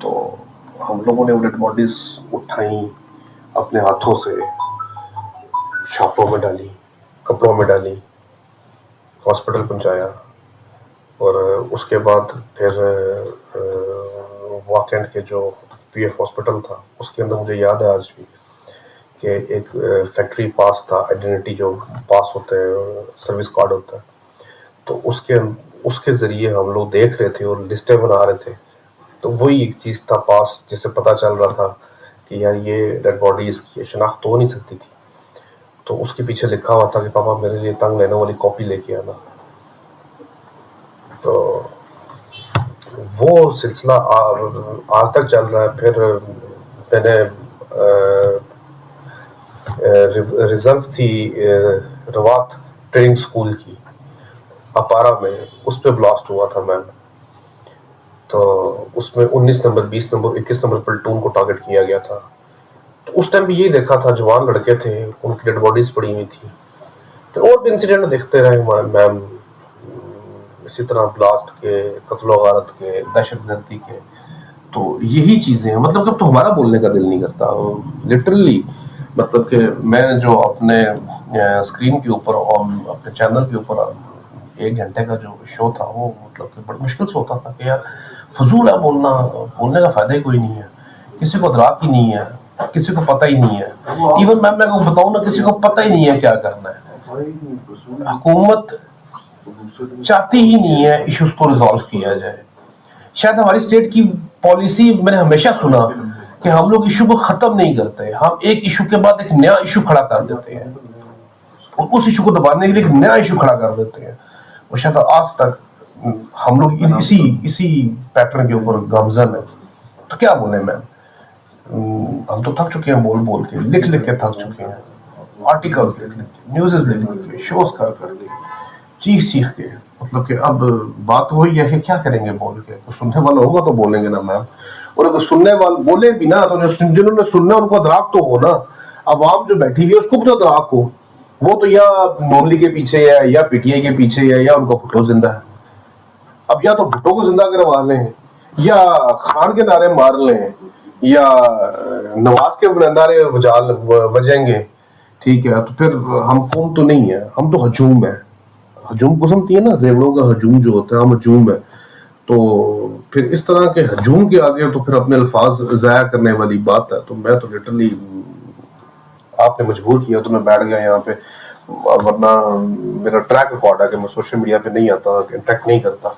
تو ہم لوگوں نے وہ ڈیڈ باڈیز اٹھائیں اپنے ہاتھوں سے, چھاپوں میں ڈالی, کپڑوں میں ڈالی, ہاسپٹل پہنچایا, اور اس کے بعد پھر واکینڈ کے جو پی ایف ہاسپٹل تھا اس کے اندر مجھے یاد ہے آج بھی کہ ایک فیکٹری پاس تھا, آئیڈینٹی جو پاس ہوتا ہے, سروس کارڈ ہوتا ہے, تو اس کے ذریعے ہم لوگ دیکھ رہے تھے اور لسٹیں بنا رہے تھے. تو وہی ایک چیز تھا پاس جس سے پتہ چل رہا تھا کہ یار یہ ڈیڈ باڈی اس کی شناخت ہو نہیں سکتی تھی. تو اس کے پیچھے لکھا ہوا تھا کہ پاپا میرے لیے تنگ لینے والی کاپی لے کے آنا. تو وہ سلسلہ آج تک چل رہا ہے. پھر میں نے ریزرو تھی روات ٹریننگ اسکول کی اپارا میں, اس پہ بلاسٹ ہوا تھا میم. تو اس میں 19 نمبر 20 نمبر 21 نمبر پلٹون کو ٹارگٹ کیا گیا تھا. تو اس ٹائم بھی یہی دیکھا تھا, جوان لڑکے تھے, ان کی ڈیڈ باڈیز پڑی ہوئی تھی. پھر اور بھی انسیڈنٹ دیکھتے رہے میم, اسی طرح بلاسٹ کے, قتل و غارت کے, دہشت گردی کے. تو یہی چیزیں ہیں, مطلب جب تو ہمارا بولنے کا دل نہیں کرتا لٹرلی. مطلب کہ میں جو اپنے اسکرین کے اوپر اور اپنے چینل کے اوپر 1 گھنٹے کا جو شو تھا وہ مطلب کہ بڑی مشکل سے ہوتا تھا کہ یار فضول ہے بولنا, بولنے کا فائدہ ہی کوئی نہیں ہے, کسی کو ادراک ہی نہیں ہے, کسی کو پتہ ہی نہیں ہے. ایون میں بتاؤں نا, کسی کو پتہ ہی نہیں ہے کیا کرنا ہے. حکومت چاہتی ہی نہیں ہے ایشوز کو ریزالو کیا جائے. شاید ہماری اسٹیٹ کی پالیسی, میں نے ہمیشہ سنا کہ ہم لوگ ایشو کو ختم نہیں کرتے, ہم ایک ایشو کے بعد ایک نیا ایشو کھڑا کر دیتے ہیں, اور اس ایشو کو دبانے کے لیے ایک نیا ایشو کھڑا کر دیتے ہیں. اور شاید آج تک ہم لوگ اسی پیٹرن کے اوپر گامزن ہیں. تو کیا بولیں میم, ہم تو تھک چکے ہیں بول کے, لکھ کے تھک چکے ہیں, آرٹیکلز لکھ کے, نیوزز لکھ کے, شوز کر کے, چیخ کے. مطلب کہ اب بات وہی ہے کہ کیا کریں گے بول کے. سننے والا ہوگا تو بولیں گے نا میم, اور اگر سننے والے بولے بھی نا تو جنہوں نے سننا ان کو ادراک تو ہو نا. عوام جو بیٹھی ہوئی ہے اس کو بھی تو ادراک ہو. وہ تو یا نون لیگ کے پیچھے ہے, یا پی ٹی آئی کے پیچھے ہے, یا ان کو بھٹو زندہ ہے. اب یا تو بھٹو کو زندہ کروا لیں, یا خان کے نعرے مار لیں, یا نواز کے نعرے بجیں گے. ٹھیک ہے, تو پھر ہم قوم تو نہیں ہے, ہم تو ہجوم ہے. ہجوم کو سمجھتی ہے نا, ریوڑوں کا ہجوم جو ہوتا ہے, ہم ہجوم ہے. تو پھر اس طرح کے ہجوم کے آگے تو پھر اپنے الفاظ ضائع کرنے والی بات ہے. تو میں تو لٹرلی, آپ نے مجبور کیا تو میں بیٹھ گیا یہاں پہ, ورنہ میرا ٹریک ریکارڈ ہے کہ میں سوشل میڈیا پہ نہیں آتا, انٹریکٹ نہیں کرتا.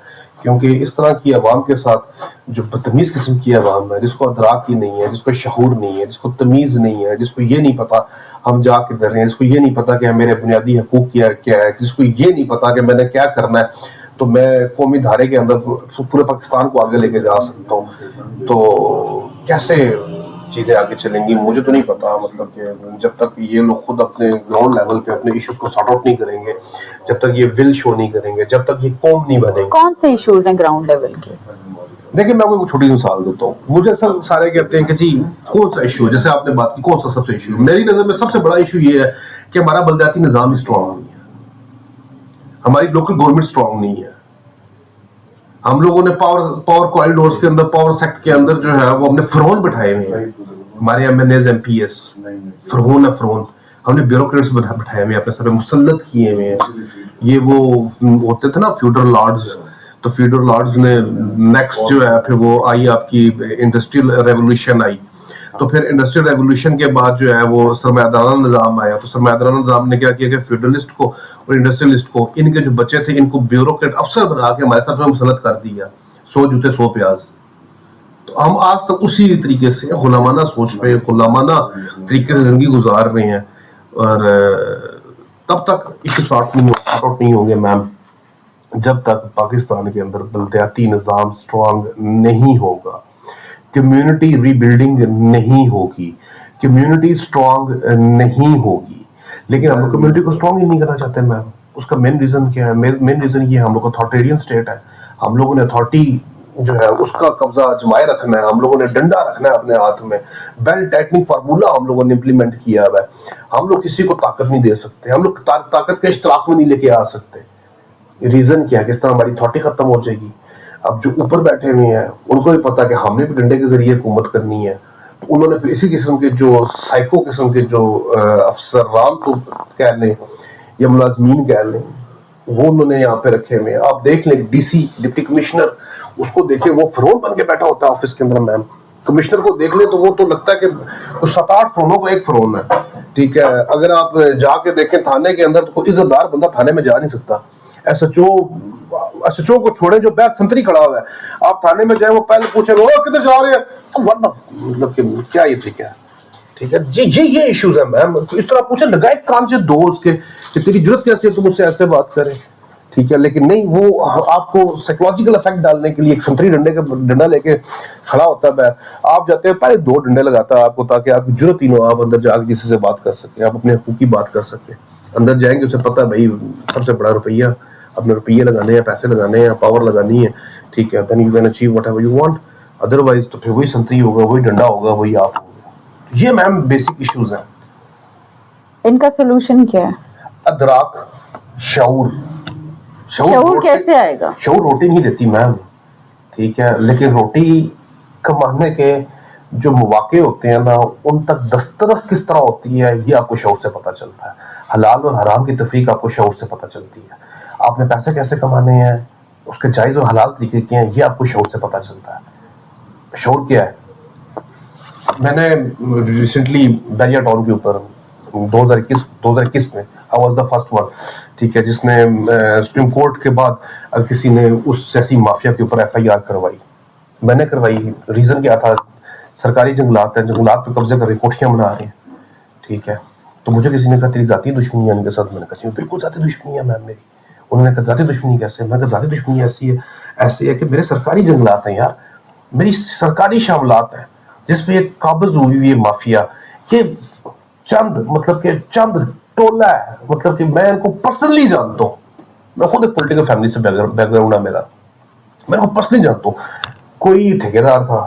کیونکہ اس طرح کی عوام کے ساتھ جو بدتمیز قسم کی عوام ہے, جس کو ادراک ہی نہیں ہے, جس کو شعور نہیں ہے, جس کو تمیز نہیں ہے, جس کو یہ نہیں پتا ہم جا کے در رہے ہیں, جس کو یہ نہیں پتا کہ میرے بنیادی حقوق کیا ہے, جس کو یہ نہیں پتا کہ میں نے کیا کرنا ہے, تو میں قومی دھارے کے اندر پورے پاکستان کو آگے لے کے جا سکتا ہوں. تو کیسے چیزیں آگے چلیں گی مجھے تو نہیں پتا. مطلب کہ جب تک یہ لوگ خود اپنے گراؤنڈ لیول پہ اپنے ایشوز کو سارٹ آؤٹ نہیں کریں گے, جب تک یہ ول شو نہیں کریں گے, جب تک یہ قوم نہیں بنے گی. کون سے ایشوز ہیں گراؤنڈ لیول کے؟ دیکھیں میں کوئی چھوٹی سی مثال دیتا ہوں. مجھے اکثر سارے کہتے ہیں کہ جی کون سا ایشو, جیسے آپ نے بات کی کون سا سب سے ایشو. میری نظر میں سب سے بڑا ایشو یہ ہے کہ ہمارا بلدیاتی نظام اسٹرانگ نہیں ہے, ہماری لوکل گورنمنٹ اسٹرانگ نہیں ہے. ہم لوگوں نے پاور کوریڈورز کے اندر, پاور سیکٹ کے اندر جو ہے وہ ہم نے فرعون بٹھائے ہوئے ہیں. ہمارے M N As, M P S فرعون ہے, فرعون. ہم نے بیوروکریٹس بٹھائے ہوئے, اپنے سر مسلط کیے ہوئے ہیں. یہ وہ ہوتے تھے نا فیوڈل لارڈز, تو فیوڈل لارڈز نے نیکسٹ جو ہے پھر وہ آئی آپ کی انڈسٹریل ریولوشن آئی. تو پھر انڈسٹریل ریولوشن کے بعد جو ہے وہ سرمایہ دارانہ نظام آیا. تو سرمایہ دارانہ نظام نے کیا کیا کہ فیوڈلسٹ کو اور انڈسٹریلسٹ کو, ان کے جو بچے تھے ان کو بیوروکریٹ افسر بنا کے ہمارے ساتھ میں مسلط کر دیا. 100 جوتے 100 پیاز. تو ہم آج تک اسی طریقے سے غلامانہ سوچ پہ, غلامانہ طریقے سے زندگی گزار رہے ہیں. اور تب تک ایشو سارٹ آؤٹ نہیں ہوں گے میم جب تک پاکستان کے اندر بلدیاتی نظام سٹرانگ نہیں ہوگا, کمیونٹی ری بلڈنگ نہیں ہوگی, کمیونٹی سٹرانگ نہیں ہوگی. لیکن ہم لوگ کمیونٹی کو سٹرانگ ہی نہیں کرنا چاہتے میم. اس کا مین ریزن کیا ہے؟ مین ریزن یہ ہے, ہم لوگ اتھارٹیرین اسٹیٹ ہے. ہم لوگوں نے اتھارٹی جو ہے اس کا قبضہ جمائے رکھنا ہے, ہم لوگوں نے ڈنڈا رکھنا ہے اپنے ہاتھ میں. بیل ٹائٹنگ فارمولا ہم لوگوں نے امپلیمنٹ کیا ہوا ہے. ہم لوگ کسی کو طاقت نہیں دے سکتے, ہم لوگ طاقت کے اشتراک میں نہیں لے کے آ سکتے. ریزن کیا ہے؟ کس طرح ہماری اتھارٹی ختم ہو جائے گی. اب جو اوپر بیٹھے ہوئے ہیں ان کو بھی پتا کہ ہم نے بھی ڈنڈے کے ذریعے حکومت کرنی ہے، تو انہوں نے پھر اسی قسم کے جو سائیکو قسم کے جو افسران تو کہہ لیں یا ملازمین کہہ لیں، وہ انہوں نے یہاں پہ رکھے ہوئے ہیں. آپ دیکھ لیں ڈی سی ڈپٹی کمشنر، اس کو دیکھیں وہ فرعون بن کے بیٹھا ہوتا ہے آفس کے اندر. میم کمشنر کو دیکھ لیں تو وہ تو لگتا ہے کہ 7-8 فرعونوں کا ایک فرعون ہے. ٹھیک ہے، اگر آپ جا کے دیکھیں تھانے کے اندر تو کوئی عزت دار بندہ تھانے میں جا نہیں سکتا. ایس ایچ او کو چھوڑے جو بیت سنتری کھڑا ہوا ہے، آپ تھانے میں جائیں وہ پہلے پوچھیں گے وہ کدھر جا رہے ہیں، مطلب کہ کیا یہ ٹھیک ہے. ٹھیک ہے جی، یہ ایشوز ہیں میم. اس طرح پوچھیں لگائے کان سے دوست کے کہ تیری جرت کیسے ہے تم اس سے ایسے بات کریں. ٹھیک ہے، لیکن نہیں، وہ آپ کو سائیکولوجیکل افیکٹ ڈالنے کے لیے ایک سنتری ڈنڈا لے کے کھڑا ہوتا ہے. آپ جاتے ہیں پہلے 2 ڈنڈے لگاتا ہے آپ کو تاکہ آپ کی جرت ہی نہ ہو، آپ اندر جا کے کسی سے بات کر سکیں، آپ اپنے حقوق کی بات کر سکیں. اندر جائیں گے اسے پتا ہے بھائی سب سے بڑا روپیہ، اپنے روپیے لگانے ہیں، پیسے لگانے ہیں، پاور لگانی ہے. ٹھیک ہے، then you can achieve whatever you want. Otherwise تو پھر وہی سنتری ہوگا، وہی ڈنڈا ہوگا، وہی آپ ہوگا. یہ میم بیسک ایشوز ہیں. ان کا سولوشن کیا ہے؟ ادراک، شعور کیسے آئے گا؟ شعور روٹی نہیں دیتی میم. ٹھیک ہے، لیکن روٹی کمانے کے جو مواقع ہوتے ہیں نا ان تک دسترس کس طرح ہوتی ہے یہ آپ کو شعور سے پتہ چلتا ہے. حلال اور حرام کی تفریق آپ کو شعور سے پتہ چلتی ہے. آپ نے پیسے کیسے کمانے ہیں، اس کے جائز اور حلال طریقے کیا ہیں، یہ آپ کو شعور سے پتہ چلتا ہے. شعور کیا ہے؟ میں نے ریسنٹلی دریا ٹاؤن کے اوپر 2021 میں I was the first one. ٹھیک ہے، جس نے سپریم کورٹ کے بعد کسی نے اس سیاسی مافیا کے اوپر FIR کروائی. میں نے کروائی. ریزن کیا تھا؟ سرکاری جنگلات ہیں، جنگلات پہ قبضے کر رہے ہیں، کوٹھیاں بنا رہے ہیں. ٹھیک ہے، تو مجھے کسی نے کہا تیری ذاتی دشمنی ہے ان کے ساتھ. میں نے کہا بالکل ذاتی دشمنی ہے میم میری. انہوں نے کہا ذاتی دشمنی کیسے؟ میں نے کہا ذاتی دشمنی ایسی ہے کہ میرے سرکاری جنگلات ہیں یار، میری سرکاری شاملات ہیں جس پہ ایک قابض ہوئی مافیا. یہ چند ٹولہ ہے، مطلب کہ میں ان کو پرسنلی جانتا ہوں. میں خود ایک پولیٹیکل فیملی سے بیک گراؤنڈ ہے میرا، میں ان کو پرسنلی جانتا ہوں. کوئی ٹھیکیدار تھا،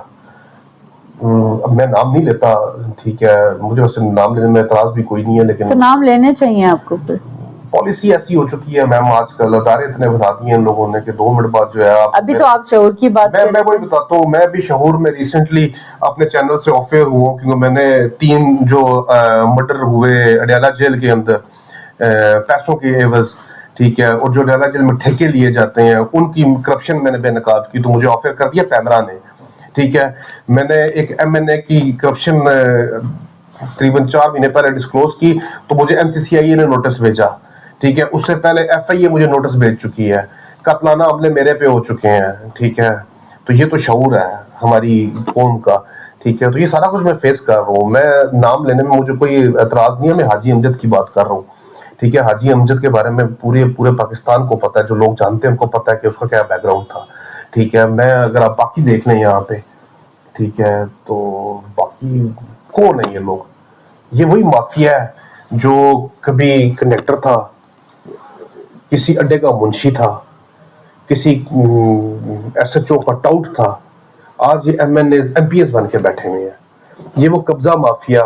اب میں نام نہیں لیتا. ٹھیک ہے، مجھے ویسے نام لینے میں اعتراض بھی کوئی نہیں ہے، لیکن تو نام لینے چاہیے آپ کو. پھر پالیسی ایسی ہو چکی ہے میم آج کل، ادارے اتنے بتا دیے ان لوگوں نے کہ 2 منٹ بعد جو ہے ابھی تو آپ شعور کی بات میں وہی بتاتا ہوں. میں بھی شعور میں ریسنٹلی اپنے چینل سے آف ایئر ہوا ہوں کیونکہ میں نے 3 جو مرڈر ہوئے اڈیالہ جیل کے اندر پیسوں کے عوض، ٹھیک ہے، اور جو اڈیالہ جیل میں ٹھیکے لیے جاتے ہیں ان کی کرپشن میں نے بے نقاب کی، تو مجھے آف ایئر کر دیا پیمرا نے. ٹھیک ہے، میں نے ایک MNA کی کرپشن تقریباً 4 مہینے پہلے ڈسکلوز کی تو مجھے MCCIA نے نوٹس بھیجا. ٹھیک ہے، اس سے پہلے FIA مجھے نوٹس بھیج چکی ہے، قتلانہ حملے میرے پہ ہو چکے ہیں. ٹھیک ہے، تو یہ تو شعور ہے ہماری قوم کا. ٹھیک ہے، تو یہ سارا کچھ میں فیس کر رہا ہوں. میں نام لینے میں مجھے کوئی اعتراض نہیں ہے. میں حاجی امجد کی بات کر رہا ہوں. ٹھیک ہے، حاجی امجد کے بارے میں پورے پاکستان کو پتا ہے، جو لوگ جانتے ہیں ان کو پتا ہے کہ اس کا کیا بیک گراؤنڈ تھا. ٹھیک ہے، میں اگر آپ باقی دیکھ لیں یہاں پہ، ٹھیک ہے، تو باقی کون ہے یہ لوگ؟ یہ وہی مافیا ہے جو کبھی کنڈکٹر تھا، کسی اڈے کا منشی تھا، کسی SHO کا ٹاؤٹ تھا، آج یہ MNAs MPs بن کے بیٹھے ہوئے ہیں. یہ وہ قبضہ مافیا،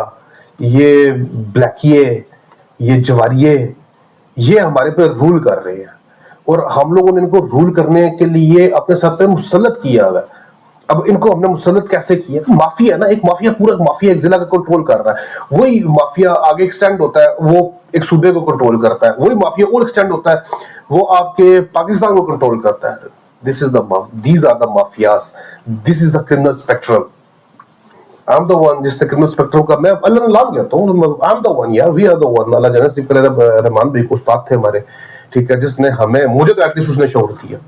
یہ بلیکیے، یہ جواریے، یہ ہمارے پہ رول کر رہے ہیں اور ہم لوگوں نے ان کو رول کرنے کے لیے اپنے ساتھ پہ مسلط کیا ہوا ہے. اب ان کو ہم نے مسلط کیسے کیا؟ مافیا نا، ایک مافیا پورا مافیا ایک ضلع کا کنٹرول کر رہا ہے، وہی مافیا آگے ایکسٹینڈ ہوتا ہے، وہ ایک صوبے کو کنٹرول کرتا ہے، وہی مافیا اور ایکسٹینڈ ہوتا ہے، وہ آپ کے پاکستان کو کنٹرول کرتا ہے. These are the mafias. This is the criminal spectrum. I'm the one جس نے criminal spectrum کا میں اللہ نام لیتا ہوں. I'm the one yaar, we are the one. اللہ جانے سے رحمان بھائی استاد تھے ہمارے، ٹھیک ہے، جس نے ہمیں، مجھے تو ایٹ لیسٹ اس نے شعور دیا،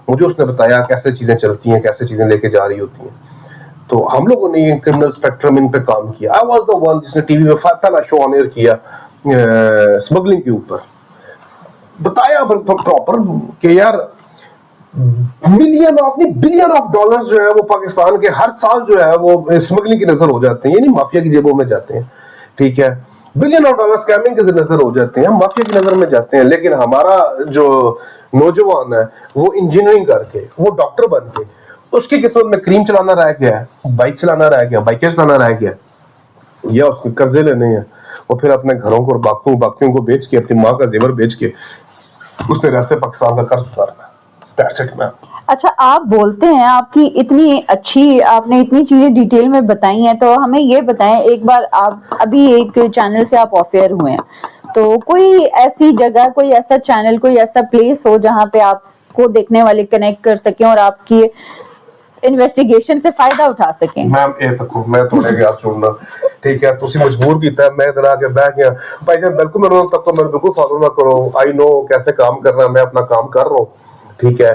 مجھے اس نے بتایا کیسے چیزیں چلتی ہیں، کیسے چیزیں لے کے جا رہی ہوتی ہیں. تو ہم لوگوں نے یہ کرمنل اسپیکٹرم ان پہ کام کیا. I was the one جس نے ٹی وی میں پہلا شو آن ایئر کیا اسمگلنگ کے اوپر، بتایا پراپر کہ یار بلین آف ڈالرز جو ہے وہ پاکستان کے ہر سال جو ہے وہ اسمگلنگ کی نظر ہو جاتے ہیں، یعنی مافیا کی جیبوں میں جاتے ہیں. ٹھیک ہے، بلین آف ڈالر اسکیمنگ کی نظر ہو جاتے ہیں، ہم مافیا کی نظر میں جاتے ہیں. لیکن ہمارا جو نوجوان ہے وہ انجینئرنگ کر کے، وہ ڈاکٹر بن کے، اس کی قسمت میں کریم چلانا رہ گیا ہے، بائک چلانا رہ گیا، بائکیں چلانا رہ گیا، یا اس کے قرضے لینے ہیں، اور پھر اپنے گھروں کو اور باقیوں کو بیچ کے، اپنی ماں کا زیور بیچ کے اس نے ریاست پاکستان کا قرض اتارنا. That's it, man. اچھا آپ بولتے ہیں, آپ کی اتنی اچھی, آپ نے اتنی چیزیں ڈیٹیل میں بتائی ہیں, تو ہمیں یہ بتائیں, ایک بار آپ ابھی ایک چینل سے آپ آف ایئر ہوئے ہیں, تو کوئی ایسی جگہ, کوئی ایسا چینل, کوئی ایسا پلیس ہو جہاں پہ آپ کو دیکھنے والے کنیکٹ کر سکیں اور آپ کی انویسٹیگیشن سے فائدہ اٹھا سکیں. میم اے تک میں تھوڑے گیا چھوڑنا, ٹھیک ہے, تسی مجبور کیتا ہے, میں ادھر آ کے بیٹھ گیا بھائی جان, بالکل میرے تب تو میرے بالکل فالو نہ کرو, آئی نو کیسے کام کرنا, میں اپنا کام کر رہا ہوں, ٹھیک ہے,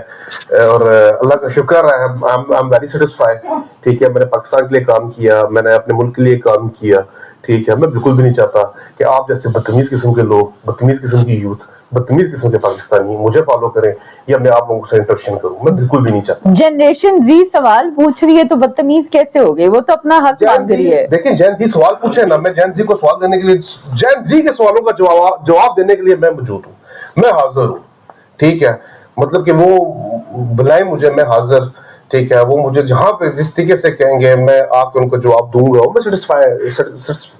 اور اللہ کا شکر ہے, آئی ایم ویری سیٹسفائی, ٹھیک ہے, میں نے پاکستان کے لیے کام کیا, میں نے اپنے ملک کے لیے کام کیا, ٹھیک ہے, میں بالکل بھی نہیں چاہتا کہ آپ جیسے بدتمیز قسم کے لوگ, بدتمیز قسم کی یوتھ, بدتمیز قسم کے پاکستانی مجھے فالو کریں یا میں آپ لوگوں سے انٹریکشن کروں, میں بالکل بھی نہیں چاہتا. جنریشن زی سوال پوچھ رہی ہے تو بدتمیز کیسے ہو گئی, وہ تو اپنا حق مانگ رہی ہے. دیکھیں جین زی سوال پوچھے نا, میں جین زی کو سوال دینے کے لیے, جین زی کے سوالوں کا جواب دینے کے لیے میں موجود ہوں, میں حاضر ہوں, ٹھیک ہے, مطلب کہ وہ بلائیں مجھے, میں حاضر, ٹھیک ہے, وہ مجھے جہاں پہ جس طریقے سے کہیں گے میں آپ کو ان کو جواب دوں گا, میں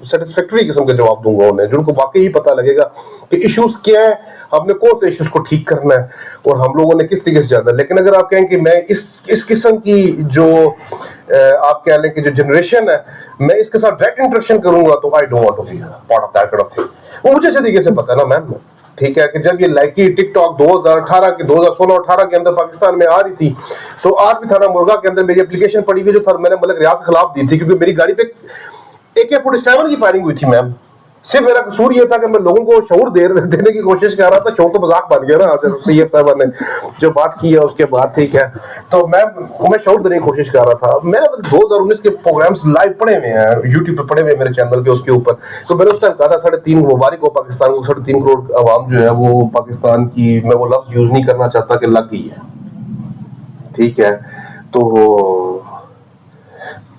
سیٹسفیکٹری قسم کے جواب دوں گا انہیں, جن کو واقعی پتہ لگے گا کہ ایشوز کیا ہے, ہم نے کون سے ایشوز کو ٹھیک کرنا ہے اور ہم لوگوں نے کس طریقے سے جانا ہے. لیکن اگر آپ کہیں کہ میں اس قسم کی جو آپ کہہ لیں کہ جو جنریشن ہے, میں اس کے ساتھ ڈائریکٹ انٹریکشن کروں گا, تو I don't want to be part of that kind of thing. وہ مجھے اچھے طریقے سے پتا ہے نا میم, ٹھیک ہے, کہ جب یہ لائکی ٹک ٹاک 2018 کے 2016-18 کے اندر پاکستان میں آ رہی تھی, تو آج بھی تھانہ مرغا کے اندر میری اپلیکیشن پڑی ہوئی, جو تھا میں نے ملک ریاض کے خلاف دی تھی, کیونکہ میری گاڑی پہ AK-47 کی فائرنگ ہوئی تھی میم. صرف میرا قصور یہ تھا کہ میں لوگوں کو شعور دینے کی کوشش کر رہا تھا, شعور تو مذاق بن گیا نا سی ایف صاحب نے جو بات کی ہے اس کے بعد, ٹھیک ہے, تو میں شعور دینے کی کوشش کر رہا تھا. میں 2019 کے پروگرامز لائیو پڑے ہوئے ہیں یوٹیوب پہ, پڑے ہوئے میرے چینل پہ, اس کے اوپر, تو میں نے اس ٹائم کہا تھا 3.5 مبارک ہو پاکستان کو, 3.5 کروڑ عوام جو ہے وہ پاکستان کی, میں وہ لفظ یوز نہیں کرنا چاہتا کہ لگ گئی ہے, ٹھیک ہے, تو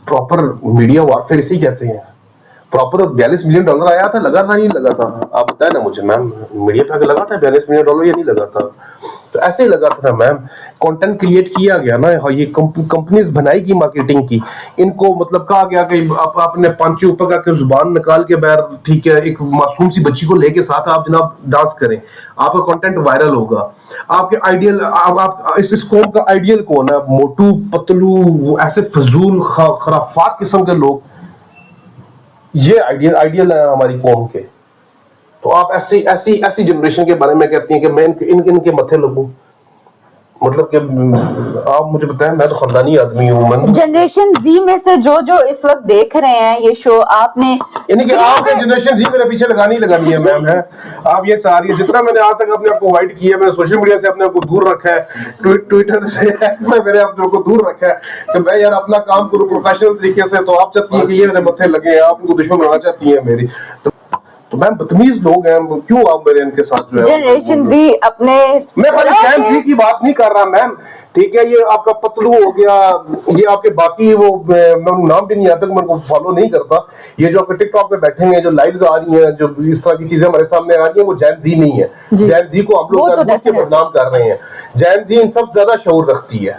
پراپر میڈیا وارفیئر اسی کہتے ہیں. پراپر $42 ملین آیا تھا, لگا تھا نہیں لگا تھا, آپ بتائیں نا مجھے میم, میڈیا پہ لگا تھا $42 ملین یا نہیں لگا تھا؟ تو ایسے ہی لگا تھا میم, کانٹینٹ کریٹ کیا گیا نا, یہ کمپنیز بنائی گی مارکیٹنگ کی, ان کو مطلب کہا گیا کہ آپ نے پانچے اوپر کا کہ زبان نکال کے باہر, ٹھیک ہے, ایک معصوم سی بچی کو لے کے ساتھ آپ جناب ڈانس کریں, آپ کا کانٹینٹ وائرل ہوگا. آپ کے آئیڈیل, آپ اس قوم کا آئیڈیل کون ہے؟ موٹو پتلو ایسے فضول خرافات قسم کے لوگ, یہ آئیڈیل ہے ہماری قوم کے. تو آپ ایسی جنریشن کے بارے میں کہتی ہیں کہ میں ان کے متھے لگوں, مطلب کہ آپ مجھے بتائیں, میں تو خاندانی آدمی ہوں. جنریشن زی میں سے جو اس وقت دیکھ رہے ہیں یہ شو, آپ نے یعنی کہ آپ نے جنریشن زی میرے پیچھے لگانی ہے میم, ہے آپ یہ چاہ رہی ہے, جتنا میں نے آج تک اپنے آپ کو وائٹ کیا ہے, میں نے سوشل میڈیا سے اپنے آپ کو دور رکھا ہے, ٹویٹر سے میرے اپنے کو دور رکھا ہے کہ میں یار اپنا کام کروں پروفیشنل طریقے سے, تو آپ چاہتی ہیں کہ یہ میرے متھے لگے, آپ ان کو دشمن بنانا چاہتی ہیں میری. تو میم بدتمیز لوگ ہیں, کیوں آپ میرے ان کے ساتھ جو ہے جنریشن زی اپنے, میں خالی جین زی کی بات نہیں کر رہا میم, ٹھیک ہے, یہ آپ کا پتلو ہو گیا, یہ آپ کے باقی وہ نام بھی نہیں آتا, میں کو فالو نہیں کرتا, یہ جو آپ کے ٹک ٹاک پہ بیٹھے ہیں, جو لائیوز آ رہی ہیں, جو اس طرح کی چیزیں ہمارے سامنے آ رہی ہیں, وہ جین زی نہیں ہے. جین زی کو ہم لوگ کے بدنام کر رہے ہیں. جین زی ان سب زیادہ شعور رکھتی ہے,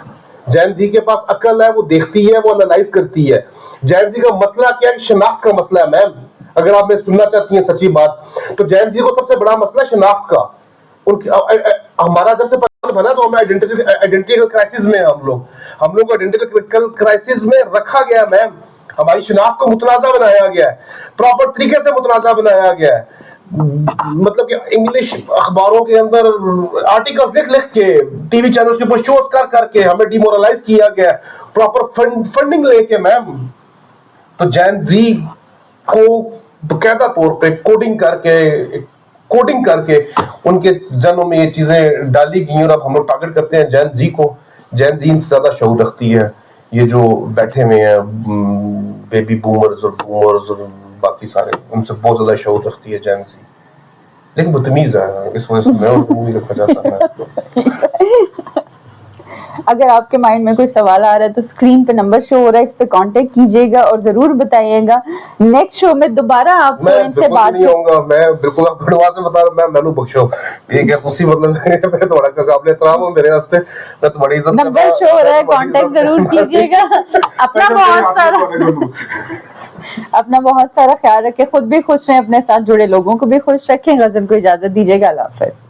جین زی کے پاس عقل ہے, وہ دیکھتی ہے, وہ انالائز کرتی ہے. جین زی کا مسئلہ کیا ہے؟ شناخت کا مسئلہ ہے میم. اگر آپ میں سننا چاہتی ہیں سچی بات, تو جین زی کو سب سے بڑا مسئلہ شناخت کا. ہمارا جب سے پاکستان بنا تو ہمیں آئیڈینٹیکل کرائسس میں ہم لوگ آئیڈینٹیکل کرائسس میں رکھا گیا میم. ہماری شناخت کو متنازع بنایا گیا ہے, پراپر طریقے سے متنازع بنایا گیا ہے. مطلب کہ انگلش اخباروں کے اندر آرٹیکل لکھ کے, ٹی وی چینلز کے اوپر شوز کر کے ہمیں ڈی مورلائز کیا گیا ہے, پراپر فنڈنگ لے کے میم. تو جین زی کو باقاعدہ طور پہ کوڈنگ کر کے ان کے ذہنوں میں یہ چیزیں ڈالی گئی, اور اب ہم لوگ ٹارگٹ کرتے ہیں جین زی کو. جین زی ان سے زیادہ شعور رکھتی ہے, یہ جو بیٹھے ہوئے ہیں بیبی بومرز اور باقی سارے, ان سے بہت زیادہ شعور رکھتی ہے جین زی. لیکن بدتمیز ہے, اس وجہ سے میں ان کو نہیں رکھا چاہتا میں. اگر آپ کے مائنڈ میں کوئی سوال آ رہا ہے تو اسکرین پہ نمبر شو ہو رہا ہے, اس پہ کانٹیکٹ کیجیے گا اور ضرور بتائیے گا. نیکسٹ شو میں دوبارہ آپ کو ان سے بات نہیں ہوں گا, میں بالکل آپ بڑوا سے بتا رہا ہوں, میں بخشو, ٹھیک ہے, اسی مطلب میں تھوڑا قابل احترام ہوں میرے واسطے, میں تمہاری عزت, نمبر شو ہو رہا ہے, کانٹیکٹ ضرور کیجیے گا. اپنا بہت سارا خیال رکھیں, خود بھی خوش رہیں, اپنے ساتھ جڑے لوگوں کو بھی خوش رکھیں. غزل کو اجازت دیجیے گا, اللہ حافظ.